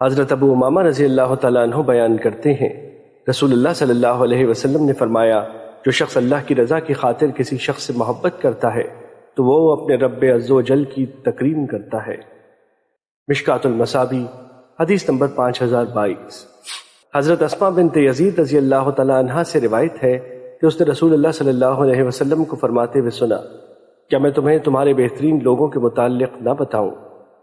حضرت ابو امامہ رضی اللہ تعالیٰ عنہ بیان کرتے ہیں، رسول اللہ صلی اللہ علیہ وسلم نے فرمایا، جو شخص اللہ کی رضا کی خاطر کسی شخص سے محبت کرتا ہے تو وہ اپنے رب عز و جل کی تکریم کرتا ہے۔ مشکوٰۃ المصابیح حدیث نمبر 5022۔ حضرت اسماء بنت یزید رضی اللہ تعالیٰ عنہ سے روایت ہے کہ اس نے رسول اللہ صلی اللہ علیہ وسلم کو فرماتے ہوئے سنا، کیا میں تمہیں تمہارے بہترین لوگوں کے متعلق نہ بتاؤں؟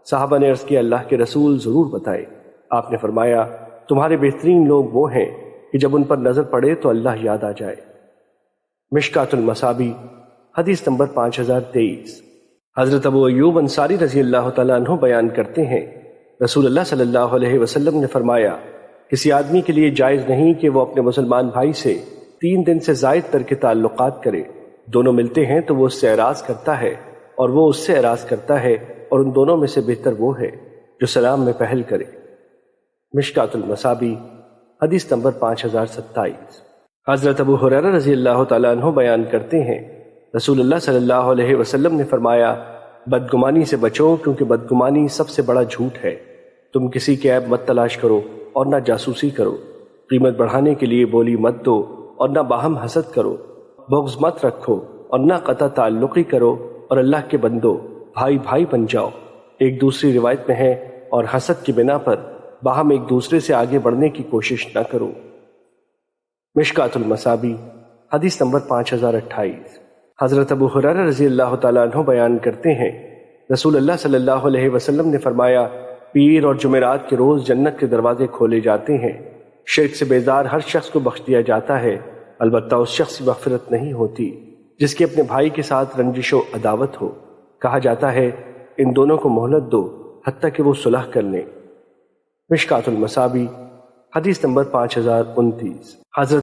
صحابہ نے عرض کیا، اللہ کے رسول ضرور بتائے۔ آپ نے فرمایا، تمہارے بہترین لوگ وہ ہیں کہ جب ان پر نظر پڑے تو اللہ یاد آ جائے۔ مشکوٰۃ المصابیح حدیث نمبر 5023۔ حضرت ابو ایوب انصاری رضی اللہ تعالیٰ عنہ بیان کرتے ہیں، رسول اللہ صلی اللہ علیہ وسلم نے فرمایا، کسی آدمی کے لیے جائز نہیں کہ وہ اپنے مسلمان بھائی سے 3 دن سے زائد تر کے تعلقات کرے۔ دونوں ملتے ہیں تو وہ اس سے اعراض کرتا ہے اور وہ اس سے اعراض کرتا ہے، اور ان دونوں میں سے بہتر وہ ہے جو سلام میں پہل کرے۔ مشکوٰۃ المصابیح حدیث نمبر 5027۔ حضرت ابو ہریرہ رضی اللہ تعالیٰ عنہ بیان کرتے ہیں، رسول اللہ صلی اللہ علیہ وسلم نے فرمایا، بدگمانی سے بچو کیونکہ بدگمانی سب سے بڑا جھوٹ ہے۔ تم کسی کے عیب مت تلاش کرو اور نہ جاسوسی کرو، قیمت بڑھانے کے لیے بولی مت دو اور نہ باہم حسد کرو، بغض مت رکھو اور نہ قطع تعلقی کرو، اور اللہ کے بندو بھائی بھائی بن جاؤ۔ ایک دوسری روایت میں ہے، اور حسد کی بنا پر باہم ایک دوسرے سے آگے بڑھنے کی کوشش نہ کرو۔ مشکوٰۃ المصابیح حدیث نمبر 5028۔ حضرت ابو ہریرہ رضی اللہ تعالیٰ عنہ بیان کرتے ہیں، رسول اللہ صلی اللہ علیہ وسلم نے فرمایا، پیر اور جمعرات کے روز جنت کے دروازے کھولے جاتے ہیں، شرک سے بیزار ہر شخص کو بخش دیا جاتا ہے، البتہ اس شخص کی مغفرت نہیں ہوتی جس کے اپنے بھائی کے ساتھ رنجش و عداوت ہو۔ کہا جاتا ہے، ان دونوں کو مہلت دو حتیٰ کہ وہ صلح کر لیں۔ مشکوٰۃ المصابیح حدیث نمبر 5029۔ حضرت